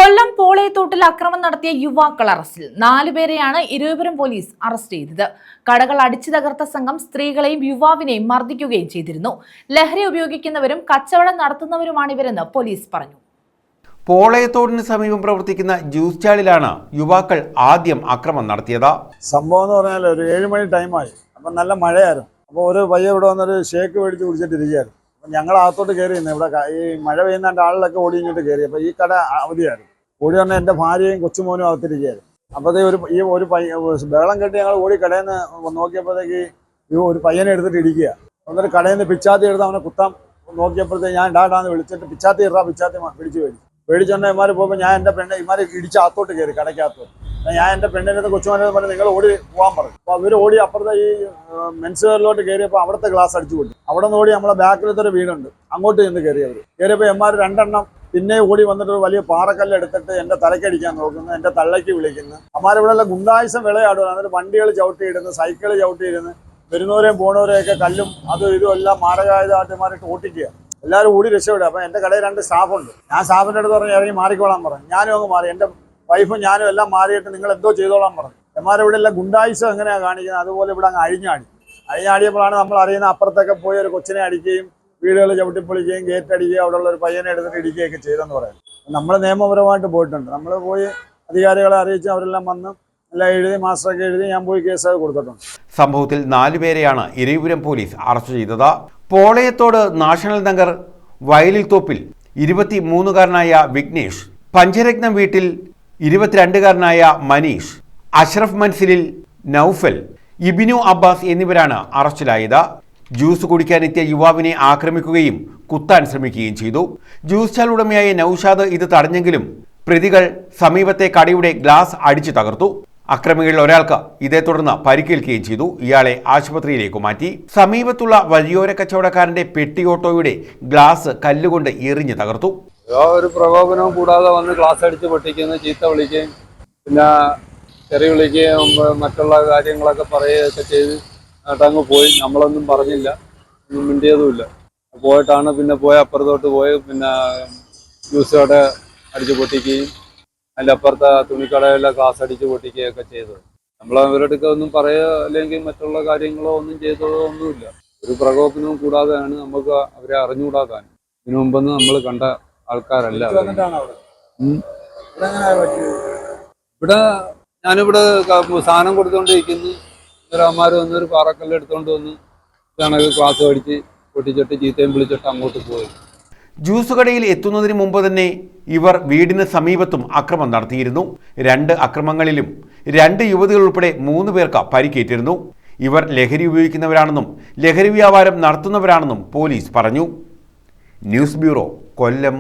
കൊല്ലം പോളയത്തോട്ടിൽ അക്രമം നടത്തിയ യുവാക്കൾ അറസ്റ്റിൽ 4 പേരെയാണ് ഇരുവരും പോലീസ് അറസ്റ്റ് ചെയ്തത്. കടകൾ അടിച്ചു തകർത്ത സംഘം സ്ത്രീകളെയും യുവാവിനെയും മർദ്ദിക്കുകയും ചെയ്തിരുന്നു. ലഹരി ഉപയോഗിക്കുന്നവരും കച്ചവടം നടത്തുന്നവരുമാണ് ഇവരെന്ന് പോലീസ് പറഞ്ഞു. പോളയത്തോടിന് സമീപം പ്രവർത്തിക്കുന്ന ജ്യൂസ് സ്റ്റാളിലാണ് യുവാക്കൾ ആദ്യം അക്രമം നടത്തിയത്. സംഭവം എന്ന് പറഞ്ഞാൽ ഒരു 7 മണി ടൈമായി. അപ്പം നല്ല മഴയായിരുന്നു. അപ്പോൾ ഒരു പയ്യ ഇവിടെ വന്നൊരു ഷേക്ക് മേടിച്ച് കുടിച്ചിട്ടിരിക്കുകയായിരുന്നു. അപ്പം ഞങ്ങൾ അകത്തോട്ട് കയറിയിരുന്നു. ഇവിടെ ഈ മഴ പെയ്യുന്നതിൻ്റെ ആളിലൊക്കെ ഓടി ഇങ്ങോട്ട് കയറി. അപ്പോൾ ഈ കട അവധിയായിരുന്നു. ഓടി വന്നാൽ എൻ്റെ ഭാര്യയും കൊച്ചുമോനും അകത്തിരിക്കുകയായിരുന്നു. അപ്പോഴത്തേ ഒരു ബഹളം കെട്ടി ഞങ്ങൾ ഓടി കടയിൽ നിന്ന് നോക്കിയപ്പോഴത്തേക്ക് ഒരു പയ്യനെ എടുത്തിട്ട് ഇടിക്കുക. എന്നിട്ട് കടയിൽ നിന്ന് പിച്ചാത്തി എടുത്ത് അവനെ കുത്താൻ നോക്കിയപ്പോഴത്തേക്ക് ഞാൻ ഡാന്ന് വിളിച്ചിട്ട് പിച്ചാത്തി പിടിച്ച് പേടിച്ചോണ്ട് ഇമാർ പോകുമ്പോൾ ഞാൻ എൻ്റെ പെണ്ണെ ഇമാരെ ഇടിച്ച് അകത്തോട്ട് കയറി കടയ്ക്കകത്തോട്ട്. ഞാൻ എൻ്റെ പെണ്ണിൻ്റെ കൊച്ചുമോനെ പറഞ്ഞ് നിങ്ങൾ ഓടി പോകാൻ പറഞ്ഞു. അപ്പോൾ അവർ ഓടി അപ്പുറത്തെ ഈ മെൻസ് വെയറിലോട്ട് കയറിയപ്പോൾ അവിടുത്തെ ഗ്ലാസ് അടിച്ചു പൊട്ടി. അവിടെ നിന്ന് ഓടി നമ്മളെ ബാക്കിലത്തെ ഒരു വീടുണ്ട്, അങ്ങോട്ട് ചെന്ന് കയറിയപ്പോൾ എമാർ 2 പിന്നെ ഓടി വന്നിട്ട് ഒരു വലിയ പാറക്കല്ല് എടുത്തിട്ട് എൻ്റെ തലക്കടിക്കാൻ നോക്കുന്നു, എൻ്റെ തള്ളയ്ക്ക് വിളിക്കുന്നു. അമ്മാരിവിടെ ഗുണ്ടായുസം വിളയാടുക. എന്നിട്ട് വണ്ടികൾ ചവിട്ടിയിടുന്നു, സൈക്കിൾ ചവിട്ടിയിരുന്ന് വരുന്നവരെയും പോണവരെയൊക്കെ കല്ലും അതും ഇതും എല്ലാം മാരകായുധമായിട്ട് ഓട്ടിക്കുക. എല്ലാവരും ഓടി രക്ഷപ്പെടുക. അപ്പം എൻ്റെ കടയിൽ 2 സ്റ്റാഫുണ്ട്. ഞാൻ സ്റ്റാഫിൻ്റെ അടുത്ത് പറഞ്ഞ് ഇറങ്ങി മാറിക്കോളാൻ പറഞ്ഞു. ഞാനും അങ്ങ് മാറി. എൻ്റെ വൈഫും ഞാനും എല്ലാം മാറിയിട്ട് നിങ്ങൾ എന്തോ ചെയ്തോളാൻ പറഞ്ഞു. എമാരിവിടെ എല്ലാം ഗുണ്ടായുസം എങ്ങനെയാണ് കാണിക്കുന്നത് അതുപോലെ ഇവിടെ അങ്ങ് അഴിഞ്ഞാടിയപ്പോഴാണ് നമ്മൾ അറിയുന്ന അപ്പുറത്തൊക്കെ പോയി ഒരു കൊച്ചിനെ അടിക്കുകയും വീടുകൾ ചവിട്ടിപ്പൊളിക്കുകയും ഗേറ്റ് അടിക്കുകയും അവിടെയുള്ള ഒരു പയ്യനെ എടുത്തിട്ട് ഇടിക്കുകയൊക്കെ ചെയ്തെന്ന് പറയാം. നമ്മൾ നിയമപരമായിട്ട് പോയിട്ടുണ്ട്. നമ്മൾ പോയി അധികാരികളെ അറിയിച്ച് അവരെല്ലാം വന്ന് എല്ലാം എഴുതി മാസ്റ്ററൊക്കെ എഴുതി ഞാൻ പോയി കേസൊക്കെ കൊടുത്തിട്ടുണ്ട്. സംഭവത്തിൽ 4 പേരെയാണ് ഇരവിപുരം പോലീസ് അറസ്റ്റ് ചെയ്തത്. പോളയത്തോട് നാഷണൽ നഗർ വയലിൽ തോപ്പിൽ 23-കാരനായ വിഘ്നേഷ്, പഞ്ചരത്നം വീട്ടിൽ 22-കാരനായ മനീഷ്, അഷ്റഫ് മൻസിലിൽ നൌഫൽ, ഇബിനു അബ്ബാസ് എന്നിവരാണ് അറസ്റ്റിലായത്. ജ്യൂസ് കുടിക്കാനെത്തിയ യുവാവിനെ ആക്രമിക്കുകയും കുത്താൻ ശ്രമിക്കുകയും ചെയ്തു. ജ്യൂസ് സ്റ്റാൾ ഉടമയായ നൌഷാദ് ഇത് തടഞ്ഞെങ്കിലും പ്രതികൾ സമീപത്തെ കടയുടെ ഗ്ലാസ് അടിച്ചു തകർത്തു. അക്രമികളിൽ ഒരാൾക്ക് ഇതേ തുടർന്ന് പരിക്കേൽക്കുകയും ചെയ്തു. ഇയാളെ ആശുപത്രിയിലേക്ക് മാറ്റി. സമീപത്തുള്ള വഴിയോര കച്ചവടക്കാരന്റെ പെട്ടി ഓട്ടോയുടെ ഗ്ലാസ് കല്ലുകൊണ്ട് എറിഞ്ഞു തകർത്തു. ഒരു പ്രകോപനവും കൂടാതെ വന്ന് ഗ്ലാസ് അടിച്ച് പൊട്ടിക്കുന്നു, ചീത്ത വിളിക്കുകയും പിന്നെ തെറി വിളിക്കുകയും മറ്റുള്ള കാര്യങ്ങളൊക്കെ പറയുകയൊക്കെ ചെയ്ത് അങ്ങ് പോയി. നമ്മളൊന്നും പറഞ്ഞില്ല, ഒന്നും മിണ്ടിയതുമില്ല. പോയിട്ടാണ് പിന്നെ അപ്പുറത്തോട്ട് പോയി പിന്നെ ജ്യൂസ് കട അടിച്ച് പൊട്ടിക്കുകയും അതിൻ്റെ അപ്പുറത്തെ തുണിക്കടയിലെ ഗ്ലാസ് അടിച്ച് പൊട്ടിക്കുകയൊക്കെ ചെയ്തത്. നമ്മൾ അവരുടെ ഒന്നും പറയുക അല്ലെങ്കിൽ മറ്റുള്ള കാര്യങ്ങളോ ഒന്നും ചെയ്തതോ ഒന്നുമില്ല. ഒരു പ്രകോപനവും കൂടാതെയാണ് നമുക്ക് അവരെ അറിഞ്ഞുകൂടാക്കാൻ. ഇതിനു മുമ്പൊന്നും നമ്മൾ കണ്ട ആൾക്കാരല്ല. ഇവിടെ ഞാനിവിടെ സാധനം കൊടുത്തുകൊണ്ടിരിക്കുന്നു. ഒരമ്മമാർ വന്നൊരു പാറക്കല്ല് എടുത്തുകൊണ്ട് വന്ന് ഇതാണ് ഗ്ലാസ് അടിച്ച് പൊട്ടിച്ചിട്ട് ചീത്തയും വിളിച്ചിട്ട് അങ്ങോട്ട് പോയി. ജ്യൂസ് കടയിൽ എത്തുന്നതിന് മുമ്പ് തന്നെ ഇവർ വീടിന് സമീപത്തും അക്രമം നടത്തിയിരുന്നു. 2 അക്രമങ്ങളിലും 2 യുവതികൾ ഉൾപ്പെടെ 3 പേർക്ക് പരിക്കേറ്റിരുന്നു. ഇവർ ലഹരി ഉപയോഗിക്കുന്നവരാണെന്നും ലഹരി വ്യാപാരം നടത്തുന്നവരാണെന്നും പോലീസ് പറഞ്ഞു. ന്യൂസ് ബ്യൂറോ, കൊല്ലം.